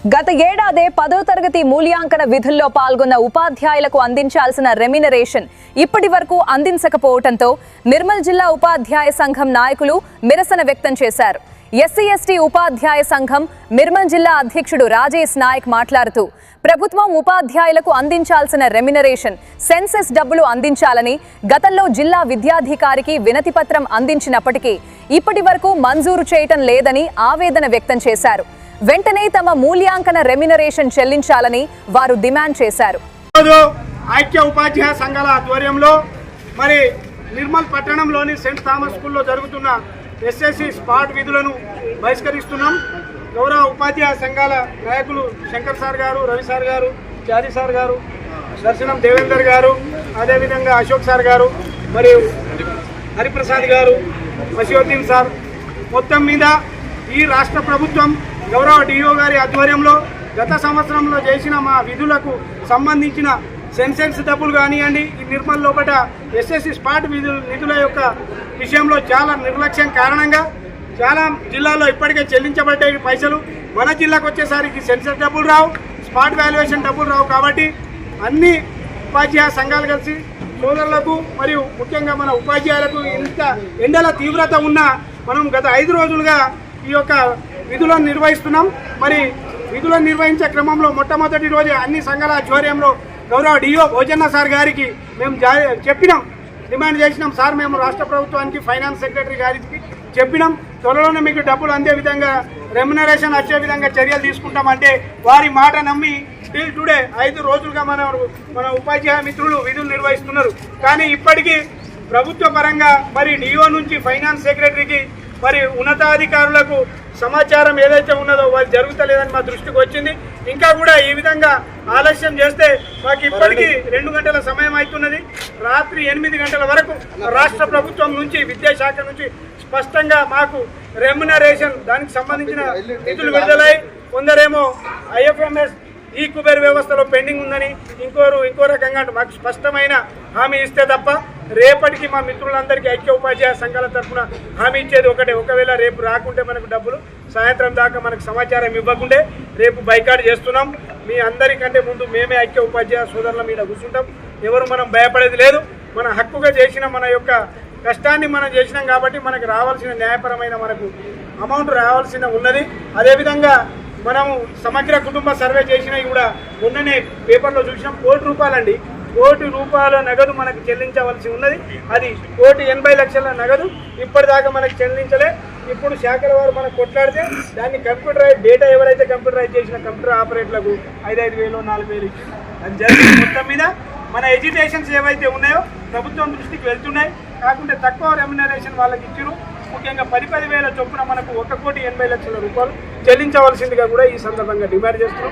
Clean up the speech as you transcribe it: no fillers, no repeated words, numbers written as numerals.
గత ఏడాదే 10వ తరగతి మూల్యాంకన విధుల్లో పాల్గొన్న ఉపాధ్యాయులకు అందించాల్సిన రెమ్యునరేషన్ ఇప్పటి వరకు అందించకపోవడంతో నిర్మల్ జిల్లా ఉపాధ్యాయ సంఘం నాయకులు నిరసన వ్యక్తం చేశారు. ఎస్సీ/ఎస్టీ ఉపాధ్యాయ సంఘం నిర్మల్ జిల్లా అధ్యక్షుడు రాజేష్ నాయక్ మాట్లాడుతూ ప్రభుత్వం ఉపాధ్యాయులకు అందించాల్సిన రెమ్యునరేషన్ సెన్సెస్ డబ్బులు అందించాలని గతంలో జిల్లా విద్యాధికారికి వినతి పత్రం అందించినప్పటికీ ఇప్పటి వరకు మంజూరు చేయటం లేదని ఆవేదన వ్యక్తం చేశారు. వెంటనే తమ మూల్యాంకన రెమ్యునరేషన్ చెల్లించాలని వారు డిమాండ్ చేశారు. ఐక్య ఉపాధ్యాయ సంఘాల ఆధ్వర్యంలో మరి నిర్మల్ పట్టణంలోని సెయింట్ థామస్ స్కూల్లో జరుగుతున్న ఎస్ఎస్సి స్పాట్ విధులను బహిష్కరిస్తున్నాం. గౌరవ ఉపాధ్యాయ సంఘాల నాయకులు శంకర్ సార్ గారు, రవి సార్ గారు, చారి సార్ గారు, దర్శనం దేవేందర్ గారు, అదేవిధంగా అశోక్ సార్ గారు, మరియు హరిప్రసాద్ గారు, మషియుద్దీన్ సార్, మొత్తం మీద ఈ రాష్ట్ర ప్రభుత్వం గౌరవ డిఓ గారి ఆధ్వర్యంలో గత సంవత్సరంలో చేసిన మా విధులకు సంబంధించిన సెన్సెన్స్ డబ్బులు కానివ్వండి, ఈ నిర్మల్ లోపల ఎస్ఎస్సి స్పాట్ నిధుల యొక్క విషయంలో చాలా నిర్లక్ష్యం కారణంగా చాలా జిల్లాల్లో ఇప్పటికే చెల్లించబడ్డే పైసలు మన జిల్లాకు వచ్చేసరికి సెన్సెస్ డబ్బులు రావు, స్పాట్ వాల్యుయేషన్ డబ్బులు రావు. కాబట్టి అన్ని ఉపాధ్యాయ సంఘాలు కలిసి సోదరులకు మరియు ముఖ్యంగా మన ఉపాధ్యాయులకు ఇంత ఎండల తీవ్రత ఉన్న మనం గత 5 రోజులుగా ఈ యొక్క విధులను నిర్వహిస్తున్నాం. మరి విధులను నిర్వహించే క్రమంలో మొట్టమొదటి రోజు అన్ని సంఘాల ఆధ్వర్యంలో గౌరవ డిఓ భోజన్న సార్ గారికి మేము చెప్పినాం, డిమాండ్ చేసినాం. సార్ మేము రాష్ట్ర ప్రభుత్వానికి ఫైనాన్స్ సెక్రటరీ గారికి చెప్పినాం, త్వరలోనే మీకు డబ్బులు అందే విధంగా రెమ్యునరేషన్ వచ్చే విధంగా చర్యలు తీసుకుంటామంటే వారి మాట నమ్మి టిల్ టుడే 5 రోజులుగా మన ఉపాధ్యాయ మిత్రులు విధులు నిర్వహిస్తున్నారు. కానీ ఇప్పటికీ ప్రభుత్వ పరంగా మరి డిఓ నుంచి ఫైనాన్స్ సెక్రటరీకి మరి ఉన్నతాధికారులకు సమాచారం ఏదైతే ఉన్నదో వాళ్ళు జరుగుతలేదని మా దృష్టికి వచ్చింది. ఇంకా కూడా ఈ విధంగా ఆలస్యం చేస్తే మాకు ఇప్పటికీ 2 గంటల సమయం అవుతున్నది. రాత్రి 8 గంటల వరకు రాష్ట్ర ప్రభుత్వం నుంచి విద్యాశాఖ నుంచి స్పష్టంగా మాకు రెమ్యునరేషన్ దానికి సంబంధించిన నిధులు విడుదలై, కొందరేమో ఐఎఫ్ఎంఎస్ ఈ కుబేర్ వ్యవస్థలో పెండింగ్ ఉందని ఇంకో రకంగా మాకు స్పష్టమైన హామీ ఇస్తే తప్ప రేపటికి మా మిత్రులందరికీ ఐక్య ఉపాధ్యాయ సంఘాల తరఫున హామీ ఇచ్చేది ఒకటే, ఒకవేళ రేపు రాకుంటే మనకు డబ్బులు సాయంత్రం దాకా మనకు సమాచారం ఇవ్వకుంటే రేపు బైకాట్ చేస్తున్నాం. మీ అందరికంటే ముందు మేమే ఐక్య ఉపాధ్యాయ సోదరుల మీద కూర్చుంటాం. ఎవరు మనం భయపడేది లేదు. మన హక్కుగా చేసిన మన యొక్క కష్టాన్ని మనం చేసినాం కాబట్టి మనకు రావాల్సిన న్యాయపరమైన మనకు అమౌంట్ రావాల్సిన ఉన్నది. అదేవిధంగా మనము సమగ్ర కుటుంబ సర్వే చేసినవి కూడా మొన్ననే పేపర్లో చూసినాం. ₹1,00,00,000 ₹1,00,00,000 నగదు మనకు చెల్లించవలసి ఉన్నది. అది ₹1,80,00,000 నగదు ఇప్పటిదాకా మనకు చెల్లించలే. ఇప్పుడు శాఖల వారు మనకు కొట్లాడితే దాన్ని కంప్యూటరైజ్ డేటా ఎవరైతే కంప్యూటరైజ్ చేసిన కంప్యూటర్ ఆపరేటర్లకు 5,000 4,000 ఇచ్చి అది జరిగింది. మొత్తం మీద మన ఎడ్యుకేషన్స్ ఏవైతే ఉన్నాయో ప్రభుత్వం దృష్టికి వెళ్తున్నాయి. కాకుంటే తక్కువ రెమ్యునరేషన్ వాళ్ళకి ఇచ్చారు. ముఖ్యంగా 10,000 చొప్పున మనకు ₹1,80,00,000 చెల్లించవలసిందిగా కూడా ఈ సందర్భంగా డిమాండ్ చేస్తున్నాం.